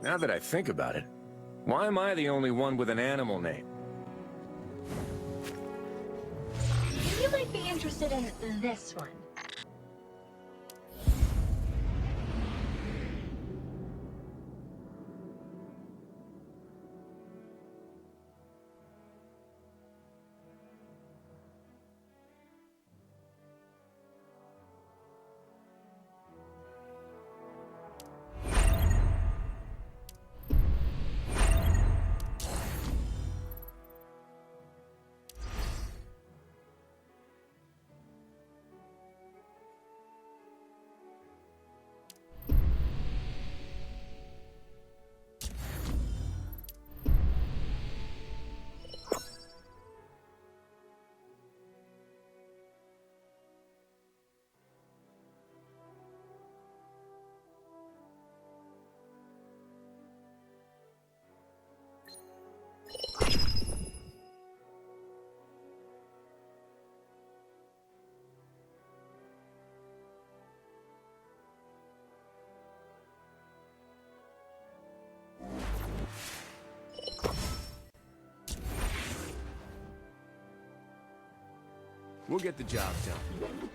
Now that I think about it, why am I the only one with an animal name? You might be interested in this one. We'll get the job done.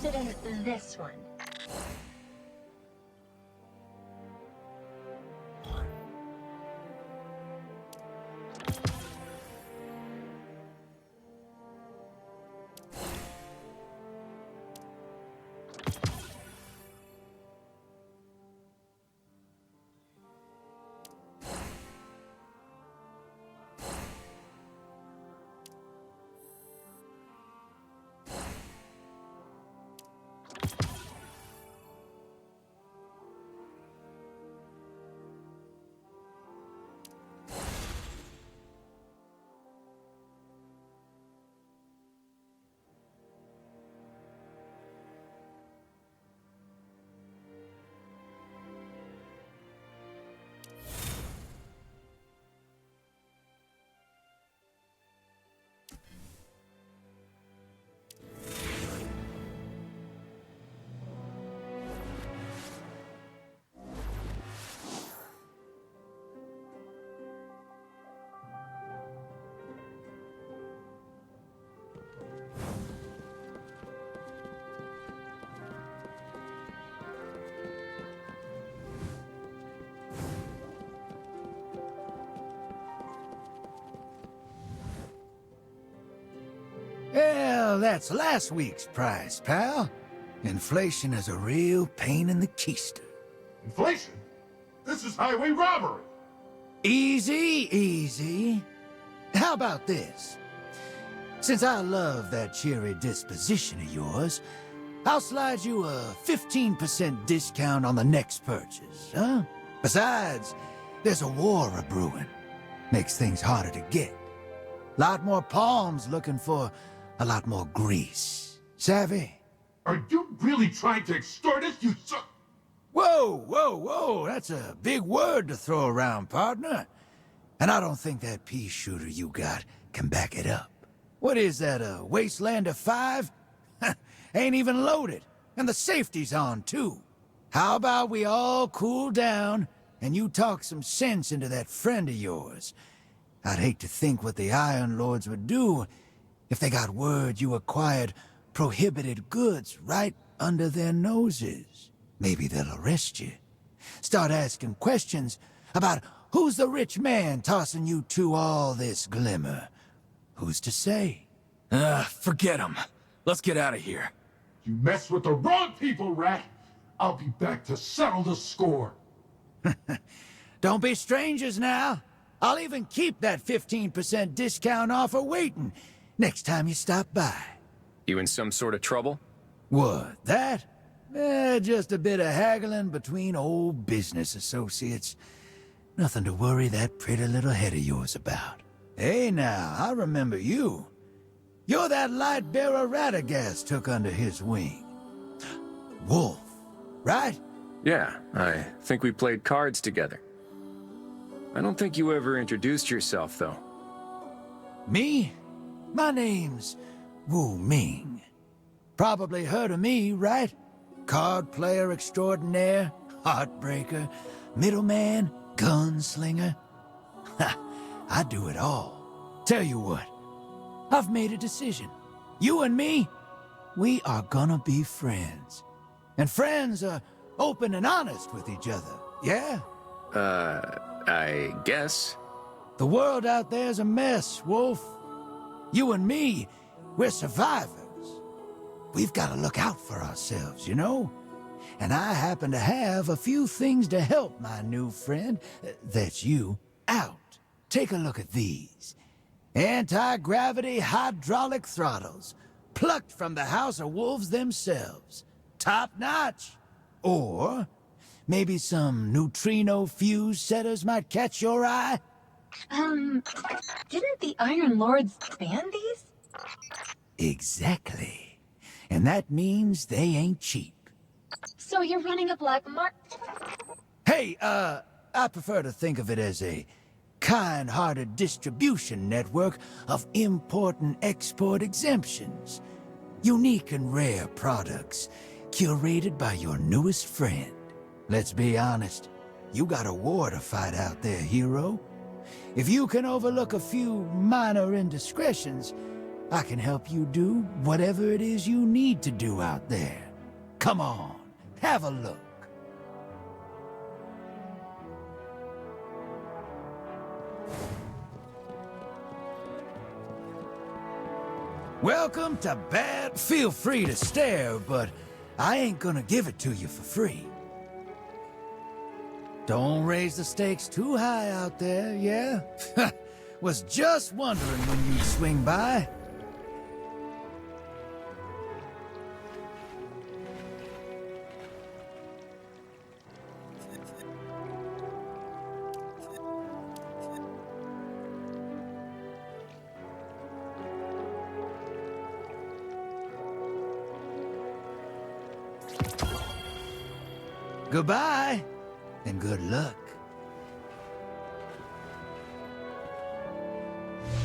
interested in this one? Well, that's last week's price, pal. Inflation is a real pain in the keister. Inflation? This is highway robbery! Easy, easy. How about this? Since I love that cheery disposition of yours, I'll slide you a 15% discount on the next purchase, huh? Besides, there's a war a-brewing. Makes things harder to get. Lot more palms looking for a lot more grease. Savvy? Are you really trying to extort us, you son? Whoa, whoa, whoa, that's a big word to throw around, partner. And I don't think that pea shooter you got can back it up. What is that, a Wastelander 5? Ain't even loaded, and the safety's on, too. How about we all cool down, and you talk some sense into that friend of yours? I'd hate to think what the Iron Lords would do if they got word you acquired prohibited goods right under their noses. Maybe they'll arrest you. Start asking questions about who's the rich man tossing you two all this glimmer. Who's to say? Forget him. Let's get out of here. You mess with the wrong people, Rat! I'll be back to settle the score. Don't be strangers now. I'll even keep that 15% discount offer waiting next time you stop by. You in some sort of trouble? What, that? Just a bit of haggling between old business associates. Nothing to worry that pretty little head of yours about. Hey now, I remember you. You're that light bearer Radagast took under his wing. Wolf, right? Yeah, I think we played cards together. I don't think you ever introduced yourself, though. Me? My name's Wu Ming. Probably heard of me, right? Card player extraordinaire, heartbreaker, middleman, gunslinger. Ha! I do it all. Tell you what, I've made a decision. You and me, we are gonna be friends. And friends are open and honest with each other, yeah? I guess. The world out there's a mess, Wolf. You and me, we're survivors. We've got to look out for ourselves, you know? And I happen to have a few things to help my new friend, that's you, out. Take a look at these. Anti-gravity hydraulic throttles, plucked from the House of Wolves themselves. Top notch. Or maybe some neutrino fuse setters might catch your eye? Didn't the Iron Lords ban these? Exactly. And that means they ain't cheap. So you're running a black market? Hey, I prefer to think of it as a kind-hearted distribution network of import and export exemptions. Unique and rare products, curated by your newest friend. Let's be honest, you got a war to fight out there, hero. If you can overlook a few minor indiscretions, I can help you do whatever it is you need to do out there. Come on, have a look. Welcome to Bad. Feel free to stare, but I ain't gonna give it to you for free. Don't raise the stakes too high out there, yeah? Was just wondering when you'd swing by. Goodbye, and good luck.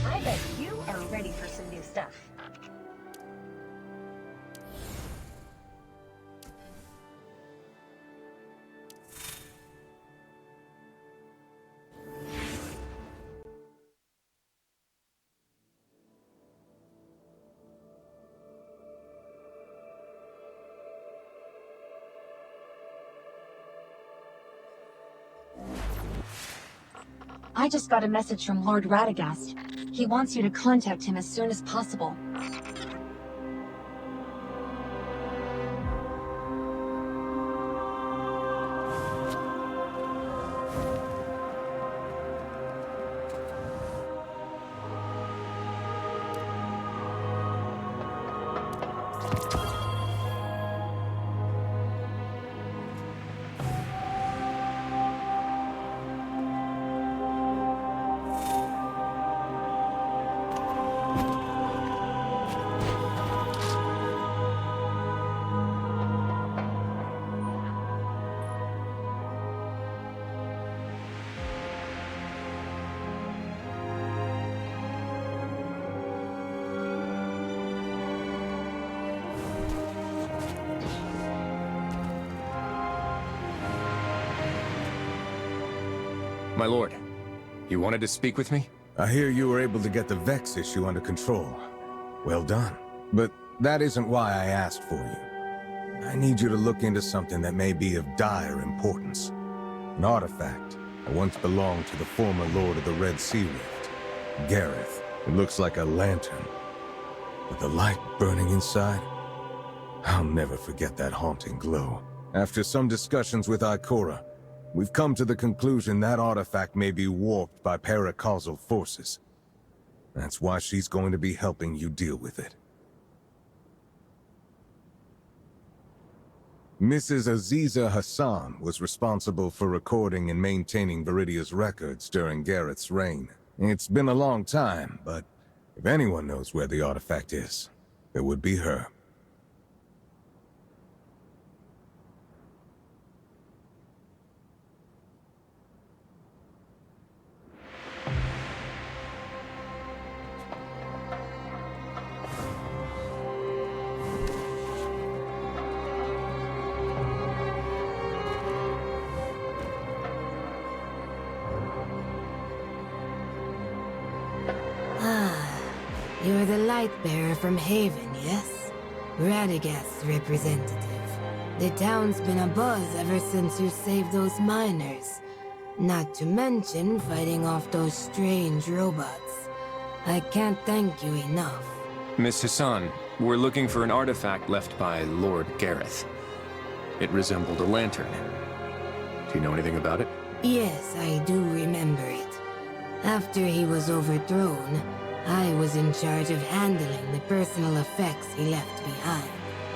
I bet you are ready for some new stuff. I just got a message from Lord Radagast. He wants you to contact him as soon as possible. My lord, you wanted to speak with me? I hear you were able to get the Vex issue under control. Well done. But that isn't why I asked for you. I need you to look into something that may be of dire importance. An artifact that once belonged to the former Lord of the Red Sea Rift, Gareth. It looks like a lantern, with the light burning inside. I'll never forget that haunting glow. After some discussions with Ikora, we've come to the conclusion that artifact may be warped by paracausal forces. That's why she's going to be helping you deal with it. Mrs. Aziza Hassan was responsible for recording and maintaining Viridia's records during Gareth's reign. It's been a long time, but if anyone knows where the artifact is, it would be her. You're the Lightbearer from Haven, yes? Radagast's representative. The town's been abuzz ever since you saved those miners. Not to mention fighting off those strange robots. I can't thank you enough. Miss Hassan, we're looking for an artifact left by Lord Gareth. It resembled a lantern. Do you know anything about it? Yes, I do remember it. After he was overthrown, I was in charge of handling the personal effects he left behind.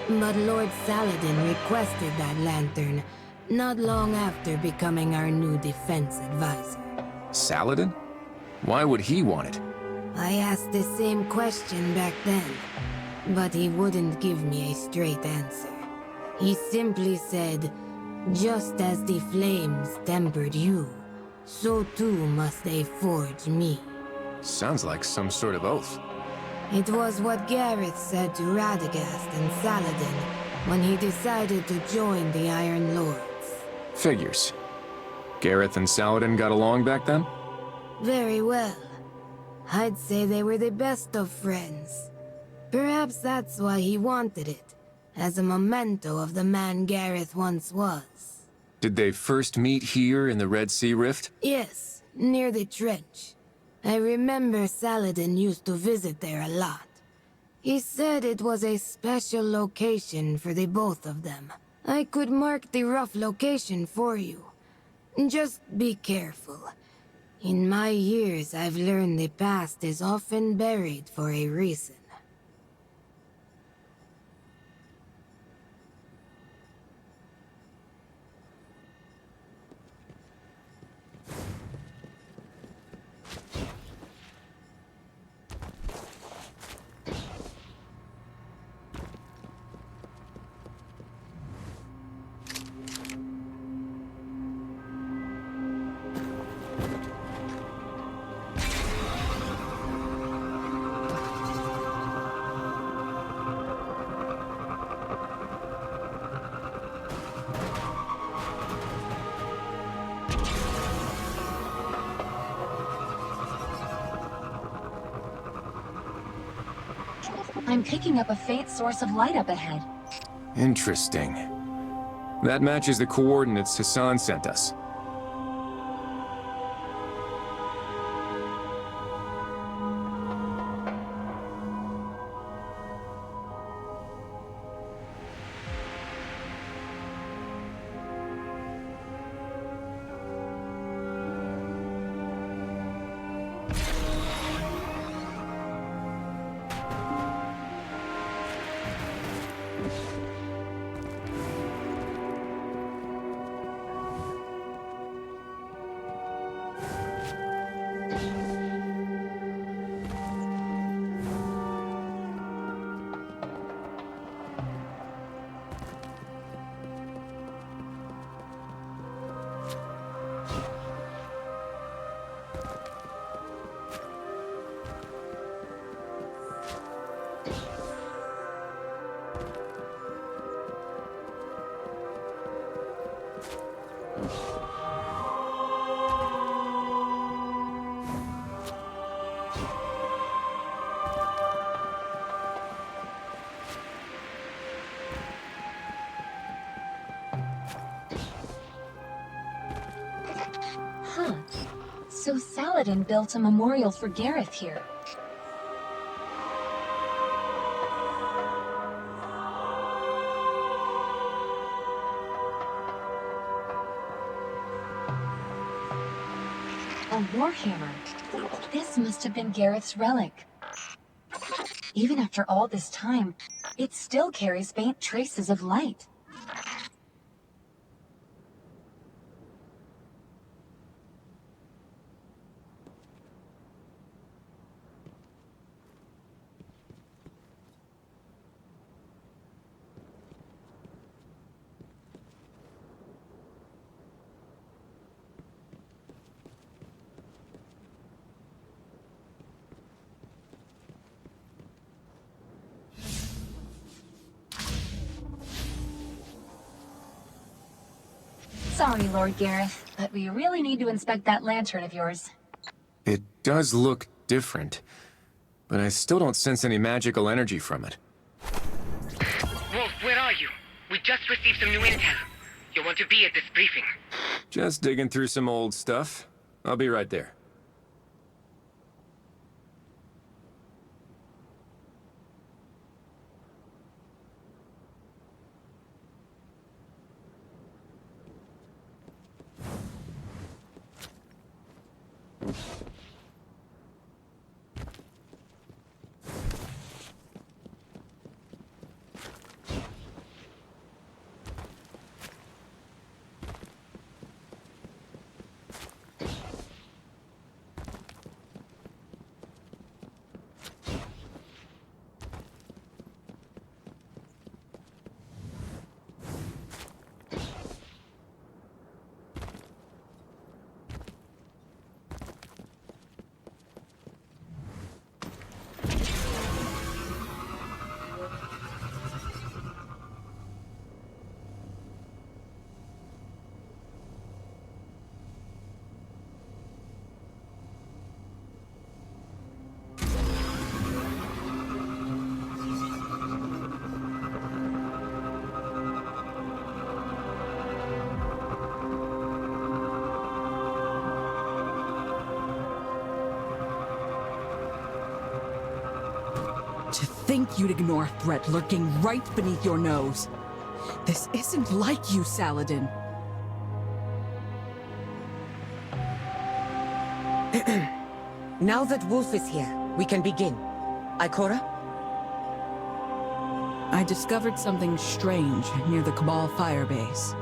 But Lord Saladin requested that lantern not long after becoming our new defense advisor. Saladin? Why would he want it? I asked the same question back then, but he wouldn't give me a straight answer. He simply said, just as the flames tempered you, so too must they forge me. Sounds like some sort of oath. It was what Gareth said to Radagast and Saladin when he decided to join the Iron Lords. Figures. Gareth and Saladin got along back then? Very well. I'd say they were the best of friends. Perhaps that's why he wanted it, as a memento of the man Gareth once was. Did they first meet here in the Red Sea Rift? Yes, near the trench. I remember Saladin used to visit there a lot. He said it was a special location for the both of them. I could mark the rough location for you. Just be careful. In my years, I've learned the past is often buried for a reason. I'm picking up a faint source of light up ahead. Interesting. That matches the coordinates Hassan sent us. Huh. So Saladin built a memorial for Gareth here. A warhammer. This must have been Gareth's relic. Even after all this time, it still carries faint traces of light. Sorry, Lord Gareth, but we really need to inspect that lantern of yours. It does look different, but I still don't sense any magical energy from it. Wolf, where are you? We just received some new intel. You want to be at this briefing? Just digging through some old stuff. I'll be right there. think you'd ignore a threat lurking right beneath your nose? This isn't like you, Saladin. Now that Wolf is here, we can begin. Ikora? I discovered something strange near the Cabal firebase.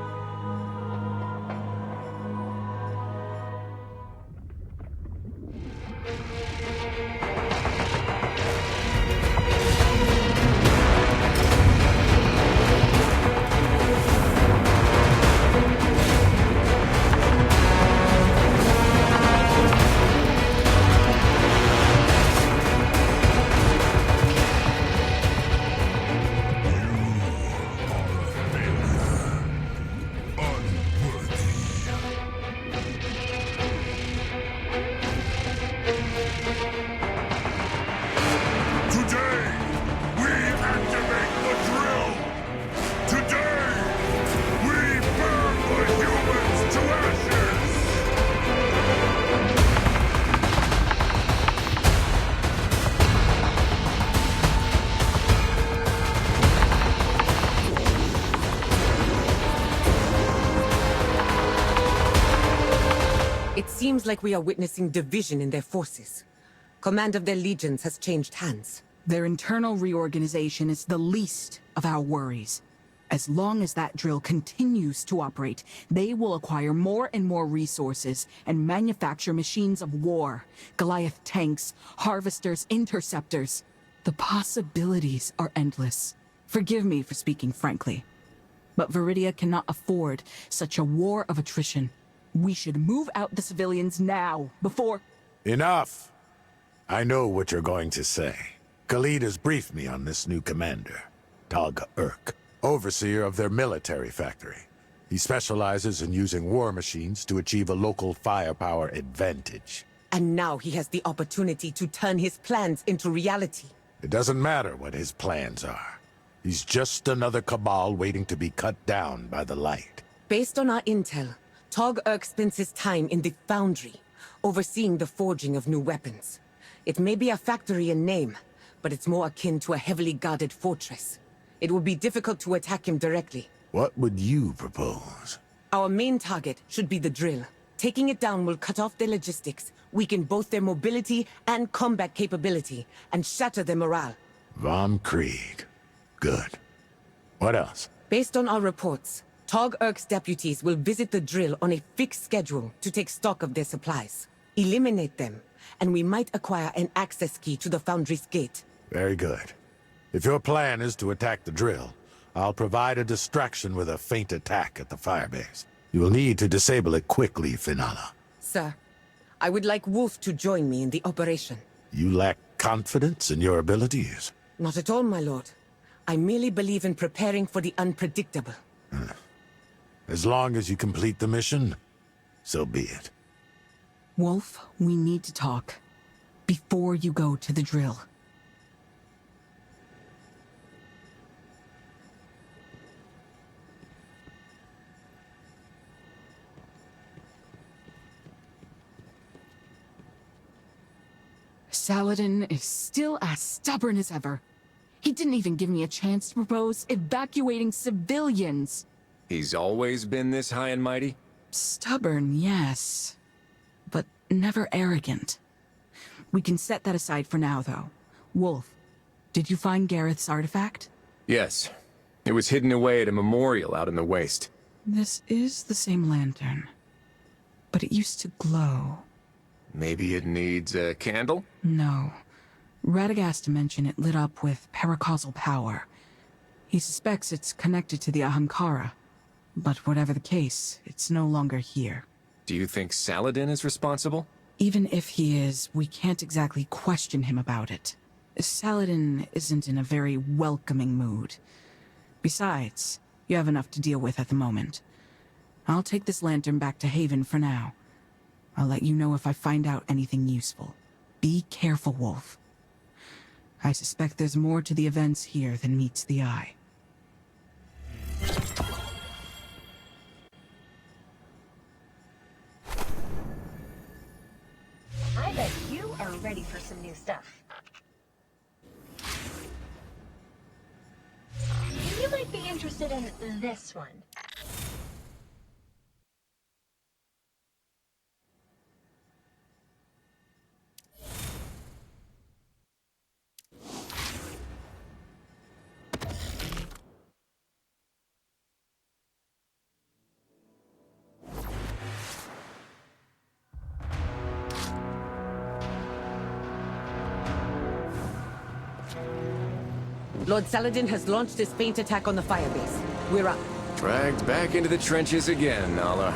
Seems like we are witnessing division in their forces. Command of their legions has changed hands. Their internal reorganization is the least of our worries. As long as that drill continues to operate, they will acquire more and more resources and manufacture machines of war, Goliath tanks, harvesters, interceptors. The possibilities are endless. Forgive me for speaking frankly, but Viridia cannot afford such a war of attrition. We should move out the civilians now, before... Enough! I know what you're going to say. Khalid has briefed me on this new commander, Tog Urk, overseer of their military factory. He specializes in using war machines to achieve a local firepower advantage. And now he has the opportunity to turn his plans into reality. It doesn't matter what his plans are. He's just another Cabal waiting to be cut down by the light. Based on our intel, Tog Urk spends his time in the Foundry, overseeing the forging of new weapons. It may be a factory in name, but it's more akin to a heavily guarded fortress. It will be difficult to attack him directly. What would you propose? Our main target should be the drill. Taking it down will cut off their logistics, weaken both their mobility and combat capability, and shatter their morale. Von Krieg. Good. What else? Based on our reports, Tog Urk's deputies will visit the drill on a fixed schedule to take stock of their supplies. Eliminate them, and we might acquire an access key to the Foundry's gate. Very good. If your plan is to attack the drill, I'll provide a distraction with a feint attack at the firebase. You will need to disable it quickly, Finala. Sir, I would like Wolf to join me in the operation. You lack confidence in your abilities? Not at all, my lord. I merely believe in preparing for the unpredictable. As long as you complete the mission, so be it. Wolf, we need to talk. Before you go to the drill. Saladin is still as stubborn as ever. He didn't even give me a chance to propose evacuating civilians. He's always been this high and mighty? Stubborn, yes. But never arrogant. We can set that aside for now, though. Wolf, did you find Gareth's artifact? Yes. It was hidden away at a memorial out in the waste. This is the same lantern. But it used to glow. Maybe it needs a candle? No. Radagast mentioned it lit up with paracausal power. He suspects it's connected to the Ahamkara. But whatever the case, it's no longer here. Do you think Saladin is responsible? Even if he is, we can't exactly question him about it. Saladin isn't in a very welcoming mood. Besides, you have enough to deal with at the moment. I'll take this lantern back to Haven for now. I'll let you know if I find out anything useful. Be careful, Wolf. I suspect there's more to the events here than meets the eye. I bet you are ready for some new stuff. interested in this one? Lord Saladin has launched his feint attack on the firebase. We're up. Dragged back into the trenches again, Nala.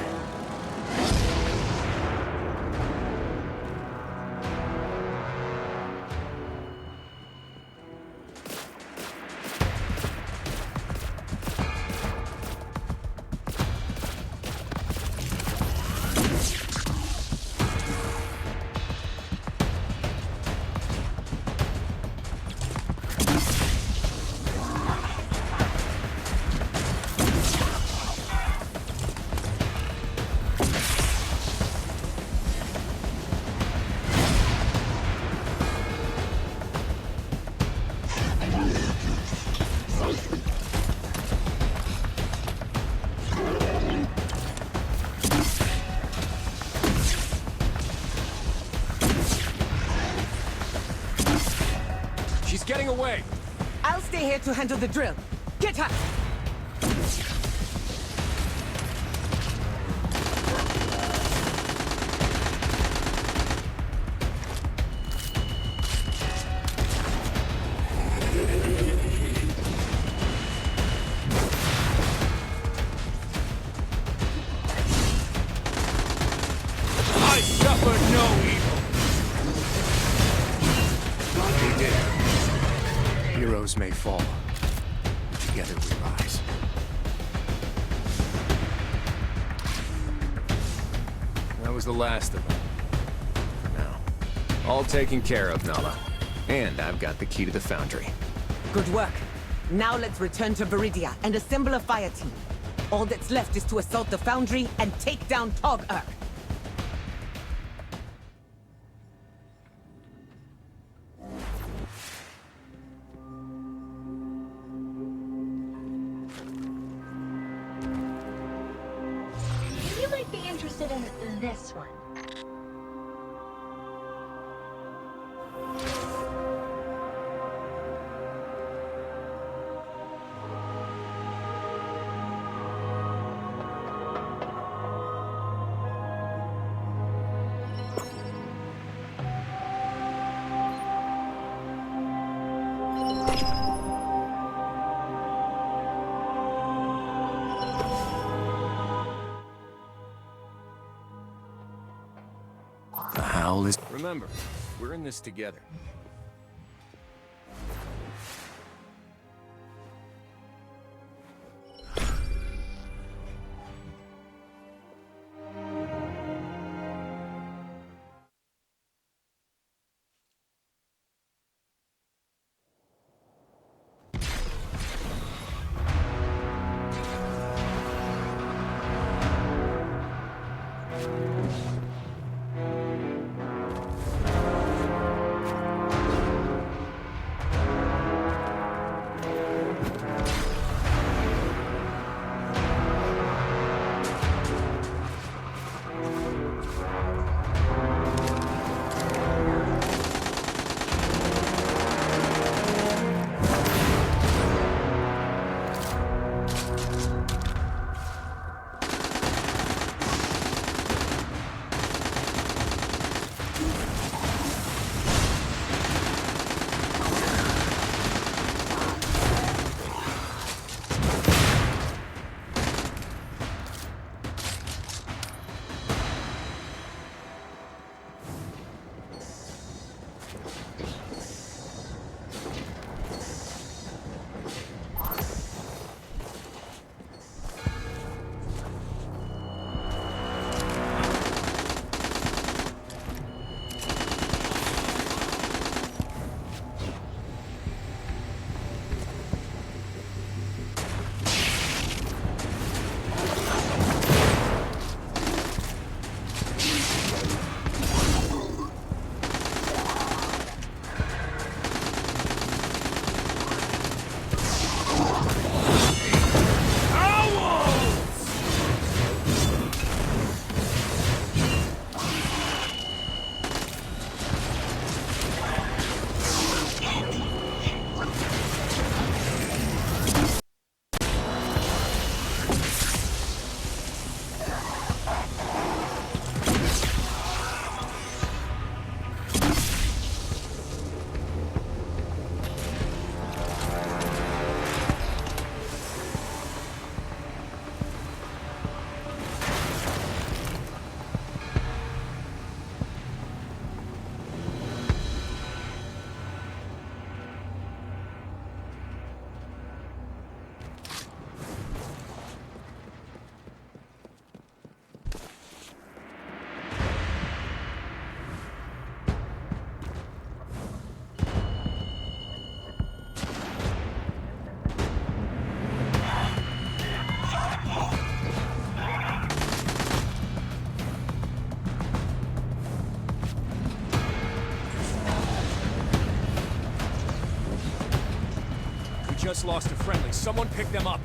She's getting away! I'll stay here to handle the drill. Get her! I suffer no evil. We did. Heroes may fall, but together we rise. That was the last of them. For now. All taken care of, Nala. And I've got the key to the foundry. Good work. Now let's return to Viridia and assemble a fire team. All that's left is to assault the foundry and take down Tog-Urk. You might be interested in this one. The howl is... Remember, we're in this together. just lost a friendly. Someone pick them up.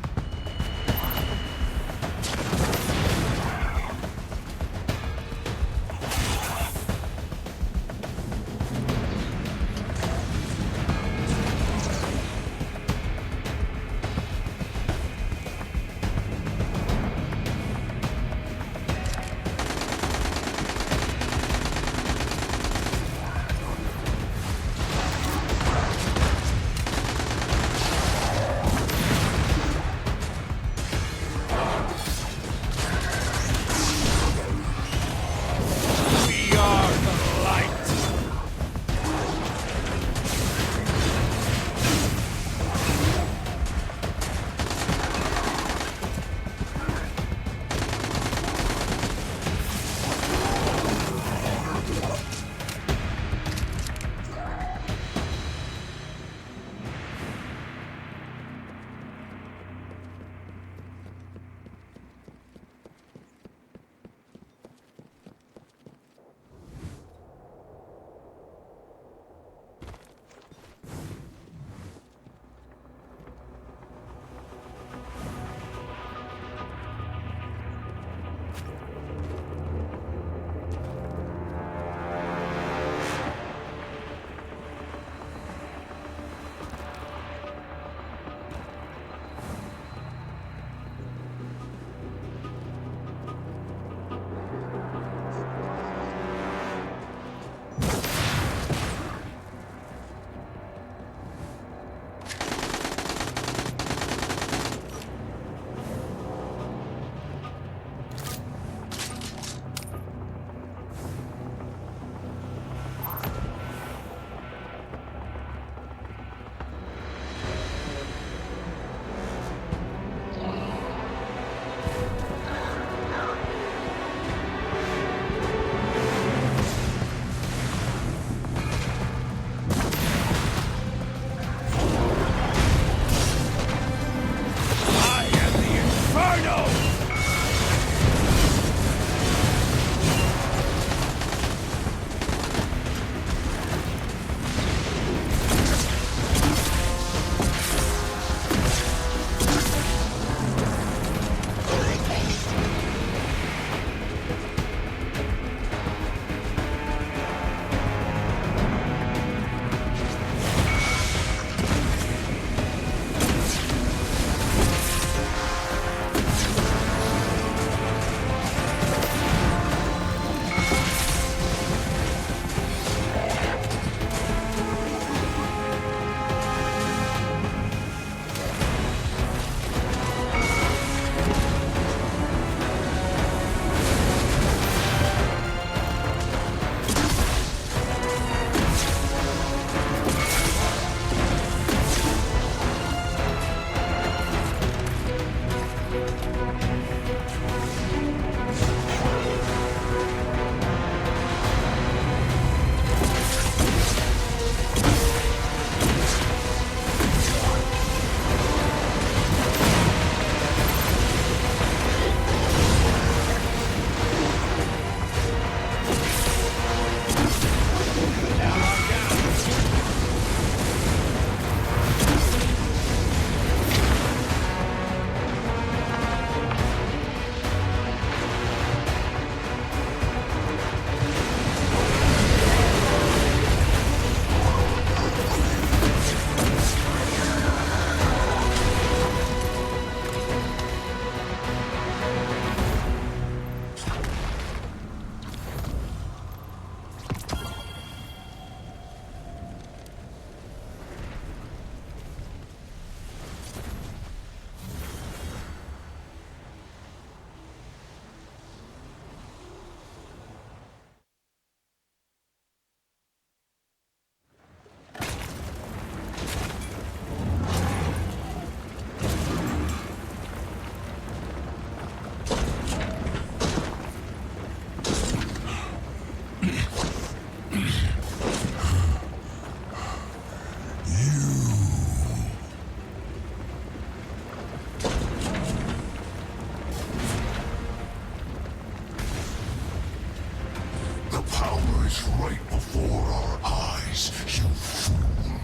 The power is right before our eyes, you fool.